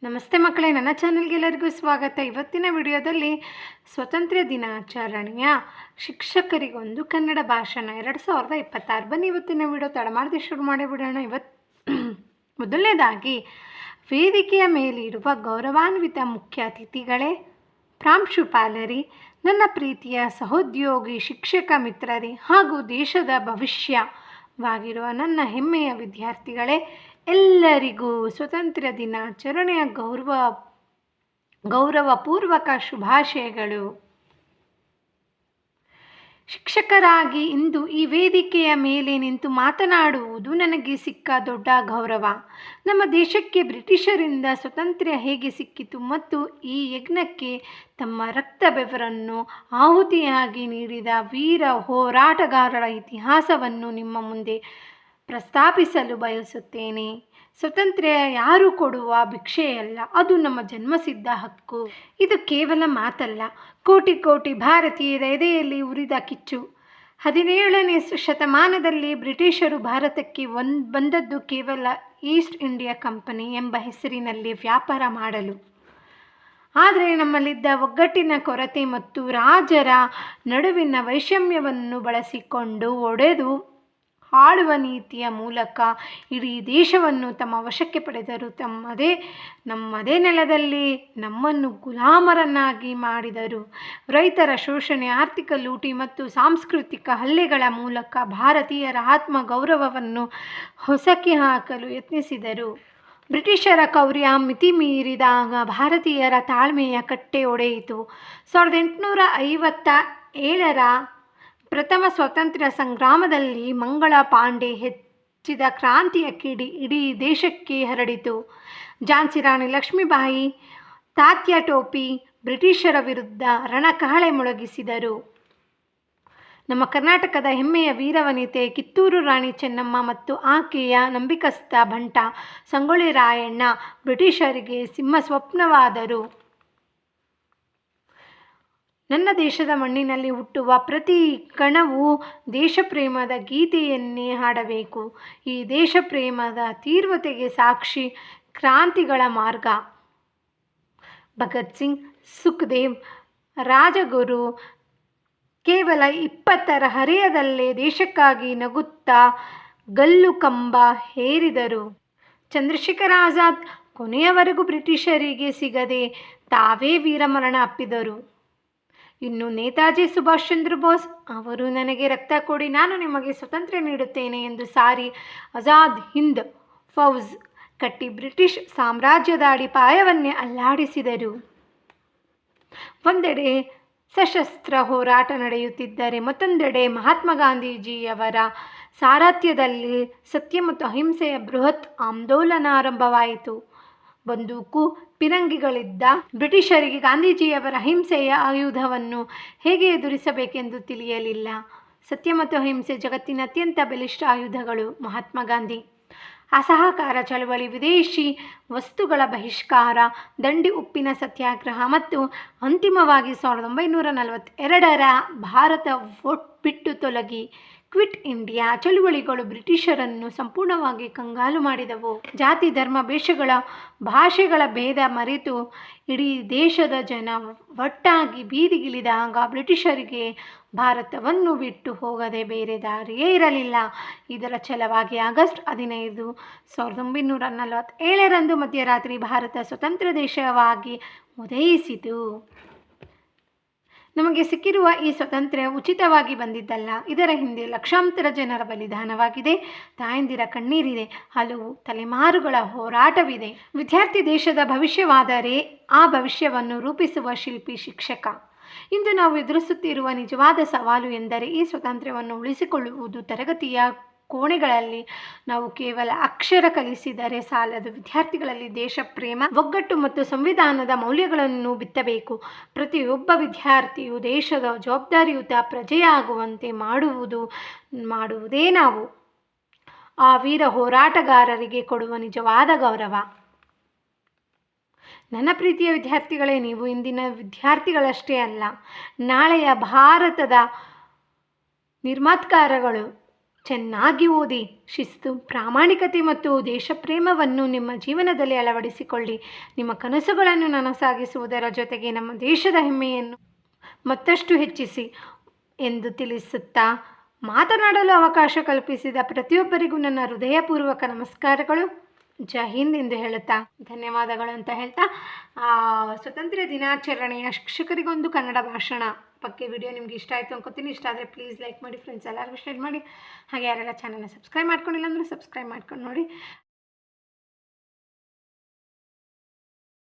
ನಮಸ್ತೆ ಮಕ್ಕಳೇ, ನನ್ನ ಚಾನಲ್ಗೆ ಎಲ್ಲರಿಗೂ ಸ್ವಾಗತ. ಇವತ್ತಿನ ವಿಡಿಯೋದಲ್ಲಿ ಸ್ವಾತಂತ್ರ್ಯ ದಿನಾಚರಣೆಯ ಶಿಕ್ಷಕರಿಗೊಂದು ಕನ್ನಡ ಭಾಷಣ 2026. ಬನ್ನಿ ಇವತ್ತಿನ ವಿಡಿಯೋ ತಡ ಮಾಡದೆ ಶುರು ಮಾಡಿಬಿಡೋಣ. ಮೊದಲನೇದಾಗಿ, ವೇದಿಕೆಯ ಮೇಲಿರುವ ಗೌರವಾನ್ವಿತ ಮುಖ್ಯ ಅತಿಥಿಗಳೇ, ಪ್ರಾಂಶುಪಾಲರಿ, ನನ್ನ ಪ್ರೀತಿಯ ಸಹೋದ್ಯೋಗಿ ಶಿಕ್ಷಕ ಮಿತ್ರರೇ ಹಾಗೂ ದೇಶದ ಭವಿಷ್ಯವಾಗಿರುವ ನನ್ನ ಹೆಮ್ಮೆಯ ವಿದ್ಯಾರ್ಥಿಗಳೇ, ಎಲ್ಲರಿಗೂ ಸ್ವಾತಂತ್ರ್ಯ ದಿನಾಚರಣೆಯ ಗೌರವಪೂರ್ವಕ ಶುಭಾಶಯಗಳು. ಶಿಕ್ಷಕರಾಗಿ ಇಂದು ಈ ವೇದಿಕೆಯ ಮೇಲೆ ನಿಂತು ಮಾತನಾಡುವುದು ನನಗೆ ಸಿಕ್ಕ ದೊಡ್ಡ ಗೌರವ. ನಮ್ಮ ದೇಶಕ್ಕೆ ಬ್ರಿಟಿಷರಿಂದ ಸ್ವಾತಂತ್ರ್ಯ ಹೇಗೆ ಸಿಕ್ಕಿತು ಮತ್ತು ಈ ಯಜ್ಞಕ್ಕೆ ತಮ್ಮ ರಕ್ತ ಬೆವರನ್ನು ಆಹುತಿಯಾಗಿ ನೀಡಿದ ವೀರ ಹೋರಾಟಗಾರರ ಇತಿಹಾಸವನ್ನು ನಿಮ್ಮ ಮುಂದೆ ಪ್ರಸ್ತಾಪಿಸಲು ಬಯಸುತ್ತೇನೆ. ಸ್ವಾತಂತ್ರ್ಯ ಯಾರು ಕೊಡುವ ಭಿಕ್ಷೆಯಲ್ಲ, ಅದು ನಮ್ಮ ಜನ್ಮಸಿದ್ಧ ಹಕ್ಕು. ಇದು ಕೇವಲ ಮಾತಲ್ಲ, ಕೋಟಿ ಕೋಟಿ ಭಾರತೀಯರ ಎದೆಯಲ್ಲಿ ಉರಿದ ಕಿಚ್ಚು. 17ನೇ ಶತಮಾನದಲ್ಲಿ ಬ್ರಿಟಿಷರು ಭಾರತಕ್ಕೆ ಬಂದದ್ದು ಕೇವಲ ಈಸ್ಟ್ ಇಂಡಿಯಾ ಕಂಪನಿ ಎಂಬ ಹೆಸರಿನಲ್ಲಿ ವ್ಯಾಪಾರ ಮಾಡಲು. ಆದರೆ ನಮ್ಮಲ್ಲಿದ್ದ ಒಗ್ಗಟ್ಟಿನ ಕೊರತೆ ಮತ್ತು ರಾಜರ ನಡುವಿನ ವೈಷಮ್ಯವನ್ನು ಬಳಸಿಕೊಂಡು ಒಡೆದು ಆಳುವ ನೀತಿಯ ಮೂಲಕ ಇಡೀ ದೇಶವನ್ನು ತಮ್ಮ ವಶಕ್ಕೆ ಪಡೆದರು. ನಮ್ಮದೇ ನೆಲದಲ್ಲಿ ನಮ್ಮನ್ನು ಗುಲಾಮರನ್ನಾಗಿ ಮಾಡಿದರು. ರೈತರ ಶೋಷಣೆ, ಆರ್ಥಿಕ ಲೂಟಿ ಮತ್ತು ಸಾಂಸ್ಕೃತಿಕ ಹಲ್ಲೆಗಳ ಮೂಲಕ ಭಾರತೀಯರ ಆತ್ಮಗೌರವವನ್ನು ಹೊಸಕಿ ಹಾಕಲು ಯತ್ನಿಸಿದರು. ಬ್ರಿಟಿಷರ ಕ್ರೌರ್ಯ ಮಿತಿ ಮೀರಿದಾಗ ಭಾರತೀಯರ ತಾಳ್ಮೆಯ ಕಟ್ಟೆ ಒಡೆಯಿತು. 1857ರ ಪ್ರಥಮ ಸ್ವಾತಂತ್ರ್ಯ ಸಂಗ್ರಾಮದಲ್ಲಿ ಮಂಗಳ ಪಾಂಡೆ ಹೆಚ್ಚಿದ ಕ್ರಾಂತಿಯ ಕಿಡಿ ಇಡೀ ದೇಶಕ್ಕೆ ಹರಡಿತು. ಝಾನ್ಸಿ ರಾಣಿ ಲಕ್ಷ್ಮೀಬಾಯಿ, ತಾತ್ಯಾ ಟೋಪಿ ಬ್ರಿಟಿಷರ ವಿರುದ್ಧ ರಣಕಹಳೆ ಮೊಳಗಿಸಿದರು. ನಮ್ಮ ಕರ್ನಾಟಕದ ಹೆಮ್ಮೆಯ ವೀರವನಿತೆ ಕಿತ್ತೂರು ರಾಣಿ ಚೆನ್ನಮ್ಮ ಮತ್ತು ಆಕೆಯ ನಂಬಿಕಸ್ಥ ಬಂಟ ಸಂಗೊಳ್ಳಿ ರಾಯಣ್ಣ ಬ್ರಿಟಿಷರಿಗೆ ಸಿಂಹಸ್ವಪ್ನವಾದರು. ನನ್ನ ದೇಶದ ಮಣ್ಣಿನಲ್ಲಿ ಹುಟ್ಟುವ ಪ್ರತಿ ಕಣವು ದೇಶಪ್ರೇಮದ ಗೀತೆಯನ್ನೇ ಹಾಡಬೇಕು. ಈ ದೇಶಪ್ರೇಮದ ತೀವ್ರತೆಗೆ ಸಾಕ್ಷಿ ಕ್ರಾಂತಿಗಳ ಮಾರ್ಗ. ಭಗತ್ ಸಿಂಗ್, ಸುಖದೇವ್, ರಾಜಗುರು ಕೇವಲ 20ರ ಹರೆಯದಲ್ಲೇ ದೇಶಕ್ಕಾಗಿ ನಗುತ್ತಾ ಗಲ್ಲು ಕಂಬ ಹೇರಿದರು. ಚಂದ್ರಶೇಖರ್ ಆಜಾದ್ ಕೊನೆಯವರೆಗೂ ಬ್ರಿಟಿಷರಿಗೆ ಸಿಗದೆ ತಾವೇ ವೀರಮರಣ ಅಪ್ಪಿದರು. ಇನ್ನು ನೇತಾಜಿ ಸುಭಾಷ್ ಚಂದ್ರ ಬೋಸ್ ಅವರು ನನಗೆ ರಕ್ತ ಕೊಡಿ, ನಾನು ನಿಮಗೆ ಸ್ವಾತಂತ್ರ್ಯ ನೀಡುತ್ತೇನೆ ಎಂದು ಸಾರಿ ಆಜಾದ್ ಹಿಂದ್ ಫೌಜ್ ಕಟ್ಟಿ ಬ್ರಿಟಿಷ್ ಸಾಮ್ರಾಜ್ಯದ ಅಡಿಪಾಯವನ್ನೇ ಅಲ್ಲಾಡಿಸಿದರು. ಒಂದೆಡೆ ಸಶಸ್ತ್ರ ಹೋರಾಟ ನಡೆಯುತ್ತಿದ್ದರೆ ಮತ್ತೊಂದೆಡೆ ಮಹಾತ್ಮ ಗಾಂಧೀಜಿಯವರ ಸಾರಥ್ಯದಲ್ಲಿ ಸತ್ಯ ಮತ್ತು ಅಹಿಂಸೆಯ ಬೃಹತ್ ಆಂದೋಲನ ಆರಂಭವಾಯಿತು. ಬಂದೂಕು ಪಿರಂಗಿಗಳಿದ್ದ ಬ್ರಿಟಿಷರಿಗೆ ಗಾಂಧೀಜಿಯವರ ಅಹಿಂಸೆಯ ಆಯುಧವನ್ನು ಹೇಗೆ ಎದುರಿಸಬೇಕೆಂದು ತಿಳಿಯಲಿಲ್ಲ. ಸತ್ಯ ಮತ್ತು ಅಹಿಂಸೆ ಜಗತ್ತಿನ ಅತ್ಯಂತ ಬಲಿಷ್ಠ ಆಯುಧಗಳು. ಮಹಾತ್ಮ ಗಾಂಧಿ ಅಸಹಕಾರ ಚಳವಳಿ, ವಿದೇಶಿ ವಸ್ತುಗಳ ಬಹಿಷ್ಕಾರ, ದಂಡಿ ಉಪ್ಪಿನ ಸತ್ಯಾಗ್ರಹ ಮತ್ತು ಅಂತಿಮವಾಗಿ 1942ರ ಭಾರತ ಬಿಟ್ಟು ತೊಲಗಿ ಕ್ವಿಟ್ ಇಂಡಿಯಾ ಚಳುವಳಿಗಳು ಬ್ರಿಟಿಷರನ್ನು ಸಂಪೂರ್ಣವಾಗಿ ಕಂಗಾಲು ಮಾಡಿದವು. ಜಾತಿ, ಧರ್ಮ, ಭಾಷೆಗಳ ಭೇದ ಮರೆತು ಇಡೀ ದೇಶದ ಜನ ಒಟ್ಟಾಗಿ ಬೀದಿಗಿಳಿದಾಗ ಬ್ರಿಟಿಷರಿಗೆ ಭಾರತವನ್ನು ಬಿಟ್ಟು ಹೋಗದೆ ಬೇರೆ ದಾರಿಯೇ ಇರಲಿಲ್ಲ. ಇದರ ಛಲವಾಗಿ ಆಗಸ್ಟ್ 15, 1947ರಂದು ಮಧ್ಯರಾತ್ರಿ ಭಾರತ ಸ್ವತಂತ್ರ ದೇಶವಾಗಿ ಉದಯಿಸಿತು. ನಮಗೆ ಸಿಕ್ಕಿರುವ ಈ ಸ್ವಾತಂತ್ರ್ಯ ಉಚಿತವಾಗಿ ಬಂದಿದ್ದಲ್ಲ. ಇದರ ಹಿಂದೆ ಲಕ್ಷಾಂತರ ಜನರ ಬಲಿದಾನವಾಗಿದೆ, ತಾಯಂದಿರ ಕಣ್ಣೀರಿದೆ, ಹಲವು ತಲೆಮಾರುಗಳ ಹೋರಾಟವಿದೆ. ವಿದ್ಯಾರ್ಥಿ ದೇಶದ ಭವಿಷ್ಯವಾದರೆ ಆ ಭವಿಷ್ಯವನ್ನು ರೂಪಿಸುವ ಶಿಲ್ಪಿ ಶಿಕ್ಷಕ. ಇಂದು ನಾವು ಎದುರಿಸುತ್ತಿರುವ ನಿಜವಾದ ಸವಾಲು ಎಂದರೆ ಈ ಸ್ವಾತಂತ್ರ್ಯವನ್ನು ಉಳಿಸಿಕೊಳ್ಳುವುದು. ತರಗತಿಯ ಕೋಣೆಗಳಲ್ಲಿ ನಾವು ಕೇವಲ ಅಕ್ಷರ ಕಲಿಸಿದರೆ ಸಾಲದು. ವಿದ್ಯಾರ್ಥಿಗಳಲ್ಲಿ ದೇಶ ಪ್ರೇಮ, ಒಗ್ಗಟ್ಟು ಮತ್ತು ಸಂವಿಧಾನದ ಮೌಲ್ಯಗಳನ್ನು ಬಿತ್ತಬೇಕು. ಪ್ರತಿಯೊಬ್ಬ ವಿದ್ಯಾರ್ಥಿಯು ದೇಶದ ಜವಾಬ್ದಾರಿಯುತ ಪ್ರಜೆಯಾಗುವಂತೆ ಮಾಡುವುದೇ ನಾವು ಆ ವೀರ ಹೋರಾಟಗಾರರಿಗೆ ಕೊಡುವ ನಿಜವಾದ ಗೌರವ. ನನ್ನ ಪ್ರೀತಿಯ ವಿದ್ಯಾರ್ಥಿಗಳೇ, ನೀವು ಇಂದಿನ ವಿದ್ಯಾರ್ಥಿಗಳಷ್ಟೇ ಅಲ್ಲ, ನಾಳೆಯ ಭಾರತದ ನಿರ್ಮಾತ್ಕಾರಗಳು. ಚೆನ್ನಾಗಿ ಓದಿ, ಶಿಸ್ತು, ಪ್ರಾಮಾಣಿಕತೆ ಮತ್ತು ದೇಶಪ್ರೇಮವನ್ನು ನಿಮ್ಮ ಜೀವನದಲ್ಲಿ ಅಳವಡಿಸಿಕೊಳ್ಳಿ. ನಿಮ್ಮ ಕನಸುಗಳನ್ನು ನನಸಾಗಿಸುವುದರ ಜೊತೆಗೆ ನಮ್ಮ ದೇಶದ ಹೆಮ್ಮೆಯನ್ನು ಮತ್ತಷ್ಟು ಹೆಚ್ಚಿಸಿ ಎಂದು ತಿಳಿಸುತ್ತಾ ಮಾತನಾಡಲು ಅವಕಾಶ ಕಲ್ಪಿಸಿದ ಪ್ರತಿಯೊಬ್ಬರಿಗೂ ನನ್ನ ಹೃದಯಪೂರ್ವಕ ನಮಸ್ಕಾರಗಳು. ಜೈ ಹಿಂದ್ ಎಂದು ಹೇಳುತ್ತಾ ಧನ್ಯವಾದಗಳು ಅಂತ ಹೇಳ್ತಾ, ಸ್ವಾತಂತ್ರ್ಯ ದಿನಾಚರಣೆಯ ಶಿಕ್ಷಕರಿಗೊಂದು ಕನ್ನಡ ಭಾಷಣ ಬಗ್ಗೆ ವಿಡಿಯೋ ನಿಮ್ಗೆ ಇಷ್ಟ ಆಯಿತು ಅನ್ಕೋತೀನಿ. ಇಷ್ಟ ಆದರೆ ಪ್ಲೀಸ್ ಲೈಕ್ ಮಾಡಿ, ಫ್ರೆಂಡ್ಸ್ ಎಲ್ಲರಿಗೂ ಶೇರ್ ಮಾಡಿ. ಹಾಗೆ ಯಾರೆಲ್ಲ ಚಾನಲ್ನ ಸಬ್ಸ್ಕ್ರೈಬ್ ಮಾಡ್ಕೊಂಡಿಲ್ಲ ಅಂದರೆ ಸಬ್ಸ್ಕ್ರೈಬ್ ಮಾಡ್ಕೊಂಡು ನೋಡಿ.